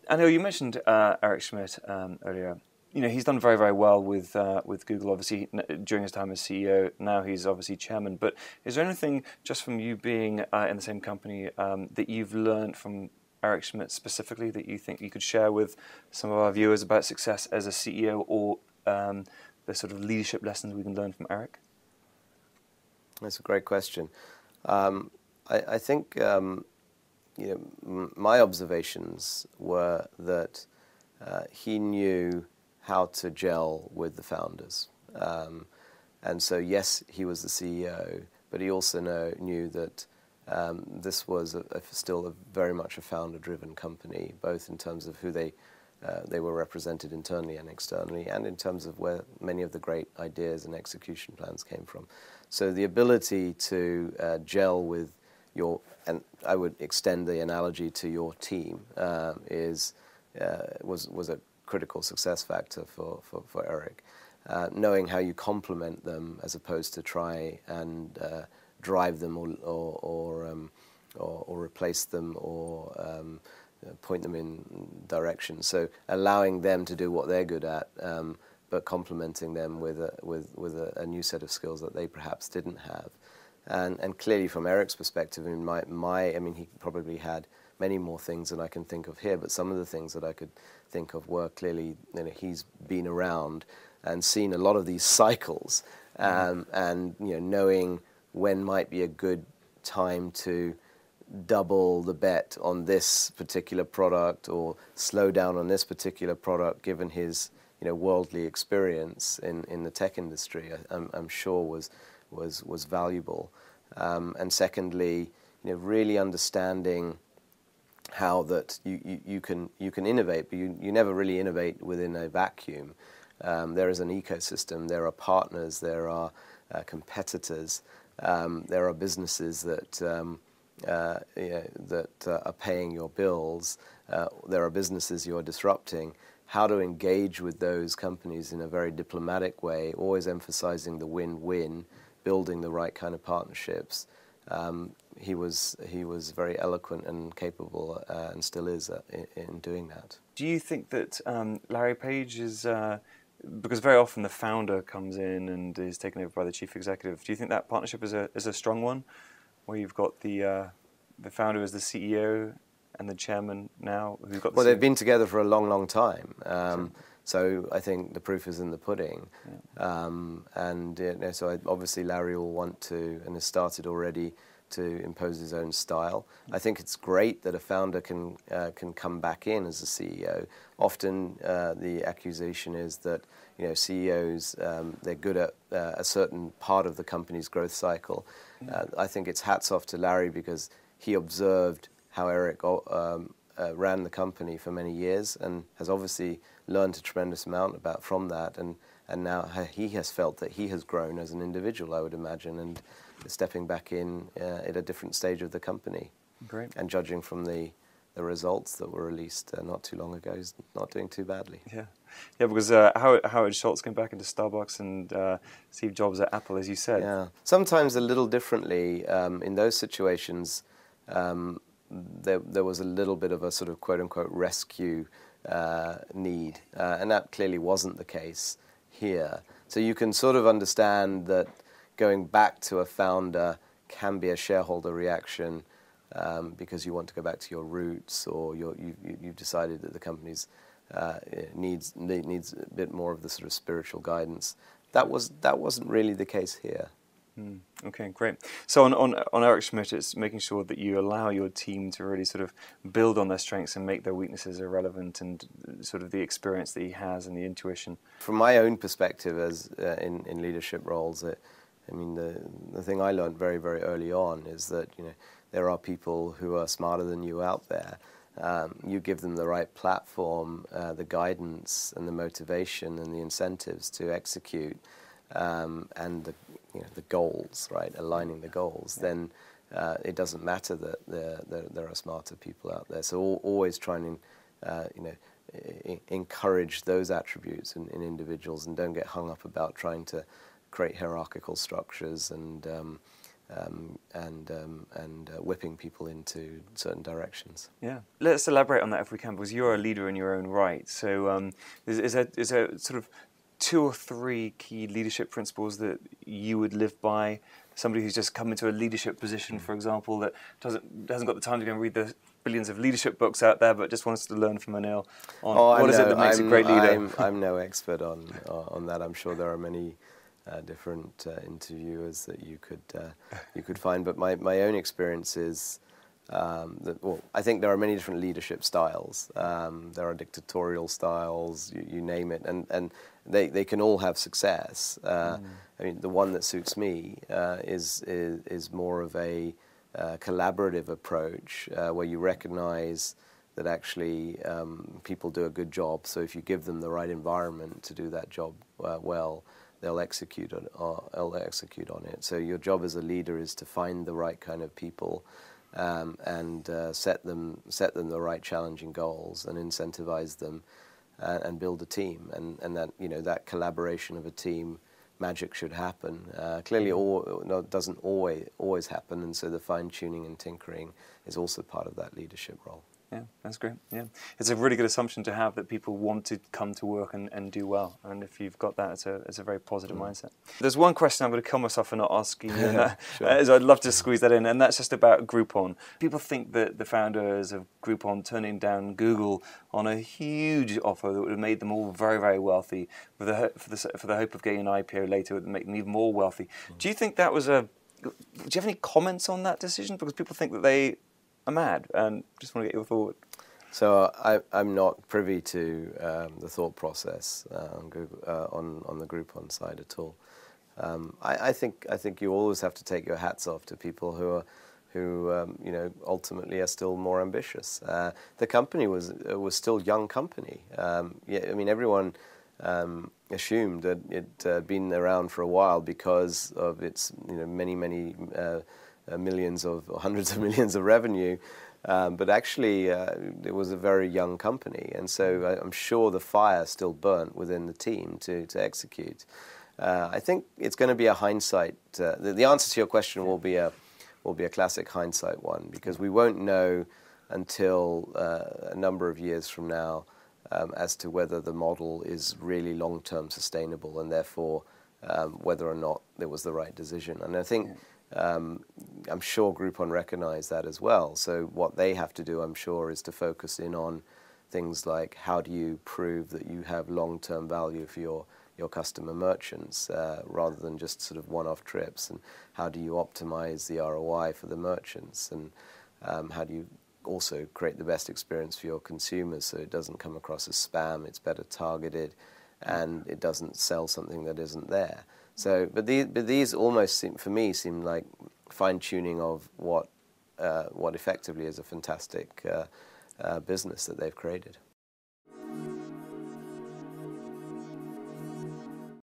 Anil, you mentioned Eric Schmidt earlier. You know, he's done very, very well with Google, obviously, during his time as CEO. Now he's obviously chairman. But is there anything, just from you being in the same company, that you've learned from Eric Schmidt specifically that you think you could share with some of our viewers about success as a CEO, or the sort of leadership lessons we can learn from Eric? That's a great question. I think my observations were that he knew how to gel with the founders. And so, yes, he was the CEO, but he also knew that this was still very much a founder-driven company, both in terms of who they were represented internally and externally, and in terms of where many of the great ideas and execution plans came from. So the ability to gel with and I would extend the analogy to your team, was a critical success factor for Eric. Knowing how you complement them as opposed to try and drive them or replace them or point them in directions. So allowing them to do what they're good at, but complementing them with a new set of skills that they perhaps didn't have. And clearly, from Eric's perspective, I mean, he probably had many more things than I can think of here, but some of the things that I could think of were clearly, he's been around and seen a lot of these cycles, and knowing when might be a good time to double the bet on this particular product or slow down on this particular product, given his worldly experience in the tech industry, I'm sure was valuable. And secondly, really understanding how that you can innovate, but you never really innovate within a vacuum. There is an ecosystem, there are partners, there are competitors, there are businesses that are paying your bills, there are businesses you're disrupting. How to engage with those companies in a very diplomatic way, always emphasizing the win-win, building the right kind of partnerships. He was very eloquent and capable, and still is in doing that. Do you think that Larry Page is, because very often the founder comes in and is taken over by the chief executive, do you think that partnership is a strong one, where you've got the founder as the CEO and the chairman now who's got the they've been together for a long, long time. So I think the proof is in the pudding. Yeah. So obviously Larry will want to, and has started already, to impose his own style. I think it's great that a founder can come back in as a CEO. Often the accusation is that CEOs, they're good at a certain part of the company's growth cycle. I think it's hats off to Larry, because he observed how Eric ran the company for many years and has obviously learned a tremendous amount from that, and now he has felt that he has grown as an individual, I would imagine, and stepping back in at a different stage of the company. Great. And judging from the results that were released not too long ago, he's not doing too badly. Yeah, because Howard Schultz came back into Starbucks, and Steve Jobs at Apple, as you said. Yeah, sometimes a little differently. In those situations, there was a little bit of a sort of quote-unquote rescue need, and that clearly wasn't the case here. So you can sort of understand that going back to a founder can be a shareholder reaction, because you want to go back to your roots, or you've decided that the company's needs a bit more of the sort of spiritual guidance. That wasn't really the case here. Okay, great. So on Eric Schmidt, it's making sure that you allow your team to really sort of build on their strengths and make their weaknesses irrelevant, and sort of the experience that he has and the intuition. From my own perspective, as in leadership roles, I mean, the thing I learned very, very early on is that there are people who are smarter than you out there. You give them the right platform, the guidance and the motivation and the incentives to execute, and the goals, right? Aligning the goals. Then it doesn't matter that there are smarter people out there. So always trying to encourage those attributes in individuals, and don't get hung up about trying to create hierarchical structures and whipping people into certain directions. Yeah, let's elaborate on that if we can, because you're a leader in your own right. So is there sort of 2 or 3 key leadership principles that you would live by? Somebody who's just come into a leadership position, for example, that hasn't got the time to go and read the billions of leadership books out there, but just wants to learn from Anil on what is it that makes a great leader. I'm no expert on that. I'm sure there are many different interviewers that you could find, but my own experience is I think there are many different leadership styles. There are dictatorial styles, you name it, and they can all have success. I mean, the one that suits me is more of a collaborative approach where you recognize that actually people do a good job. So if you give them the right environment to do that job well, they'll execute on it. So your job as a leader is to find the right kind of people and set them the right challenging goals and incentivize them and build a team. And that that collaboration of a team, magic should happen. Clearly, it doesn't always happen, and so the fine-tuning and tinkering is also part of that leadership role. Yeah, that's great. Yeah, it's a really good assumption to have that people want to come to work and do well. And if you've got that, it's a very positive mindset. There's one question I'm going to kill myself for not asking you, and that, sure. I'd love to squeeze that in, and that's just about Groupon. People think that the founders of Groupon turning down Google on a huge offer that would have made them all very, very wealthy, for the hope of getting an IPO later would make them even more wealthy. Do you think that was do you have any comments on that decision? Because people think that they are mad, and just want to get your thought. So I'm not privy to the thought process on Google, on the Groupon side at all. I think you always have to take your hats off to people who ultimately are still more ambitious. The company was still a young company. Yeah, I mean, everyone assumed that it had been around for a while because of its many millions of hundreds of millions of revenue, but actually it was a very young company, and so I'm sure the fire still burnt within the team to execute. I think it's going to be a hindsight. The answer to your question will be a classic hindsight one, because we won't know until a number of years from now as to whether the model is really long-term sustainable, and therefore whether or not it was the right decision. And I think I'm sure Groupon recognize that as well. So what they have to do, I'm sure, is to focus in on things like, how do you prove that you have long-term value for your customer merchants rather than just sort of one-off trips, and how do you optimize the ROI for the merchants, and how do you also create the best experience for your consumers so it doesn't come across as spam, it's better targeted, and it doesn't sell something that isn't there. So, but these almost seem like fine-tuning of what effectively is a fantastic business that they've created.